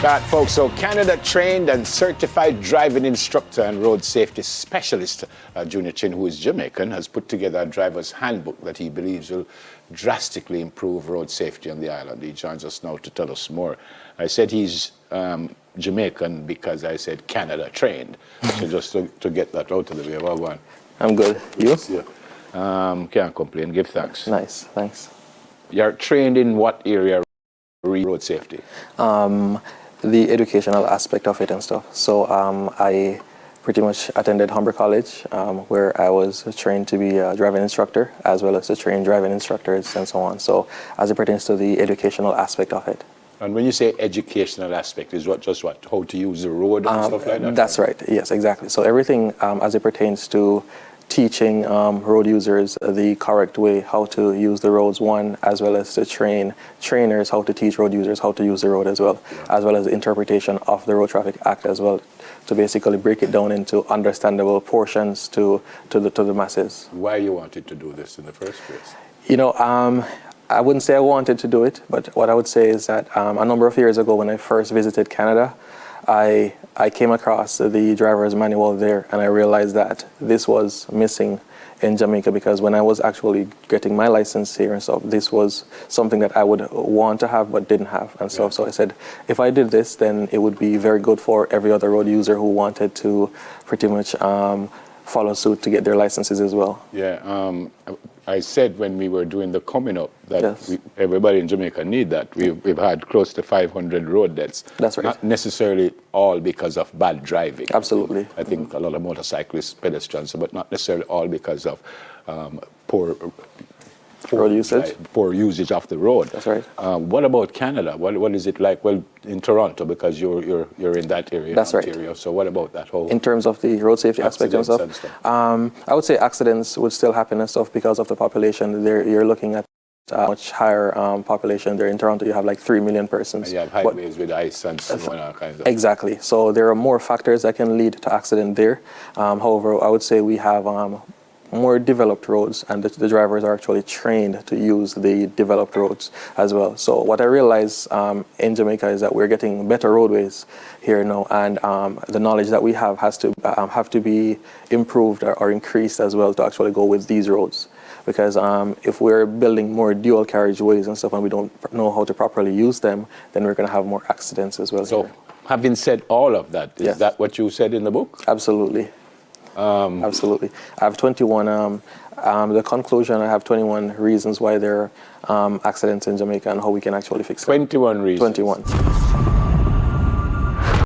That, folks, so Canada-trained and certified driving instructor and road safety specialist, Junior Chin, who is Jamaican, has put together a driver's handbook that he believes will drastically improve road safety on the island. He joins us now to tell us more. I said he's Jamaican because I said Canada-trained, so just to get that out of the way. Well, one. I'm good. You? Yes, yeah. Can't complain. Give thanks. Nice, thanks. You're trained in what area? Road safety? The educational aspect of it and stuff. So I pretty much attended Humber College, where I was trained to be a driving instructor, as well as to train driving instructors and so on. So as it pertains to the educational aspect of it. And when you say educational aspect, is just what? How to use the road and stuff like that? That's right, yes, exactly. So everything as it pertains to teaching road users the correct way, how to use the roads, one, as well as to train trainers how to teach road users how to use the road as well, as well as the interpretation of the Road Traffic Act as well, to basically break it down into understandable portions to the masses. Why you wanted to do this in the first place? You know, I wouldn't say I wanted to do it, but what I would say is that a number of years ago when I first visited Canada, I came across the driver's manual there, and I realized that this was missing in Jamaica, because when I was actually getting my license here and stuff, this was something that I would want to have but didn't have and stuff. So I said, if I did this, then it would be very good for every other road user who wanted to pretty much follow suit to get their licenses as well. Yeah, I said when we were doing the coming up that Yes. everybody in Jamaica need that. We've had close to 500 road deaths. That's right. Not necessarily all because of bad driving. Absolutely. I think a lot of motorcyclists, pedestrians, but not necessarily all because of poor usage of the road. That's right. What about Canada? What is it like? Well, in Toronto, because you're in that area. That's right. Ontario. So what about that whole? In terms of the road safety aspect and accidents stuff, and stuff? I would say accidents would still happen and stuff because of the population. You're looking at a much higher population there. In Toronto, you have like 3 million persons. And you have highways with ice and so on, all kinds of. Exactly. So there are more factors that can lead to accident there. However, I would say we have more developed roads, and the drivers are actually trained to use the developed roads as well. So what I realize in Jamaica is that we're getting better roadways here now, and the knowledge that we have to be improved or increased as well to actually go with these roads. Because if we're building more dual carriageways and stuff and we don't know how to properly use them, then we're going to have more accidents as well. So, having said all of that, is that what you said in the book? Absolutely. Absolutely. I have 21, the conclusion, I have 21 reasons why there are accidents in Jamaica and how we can actually fix it. 21 reasons. 21.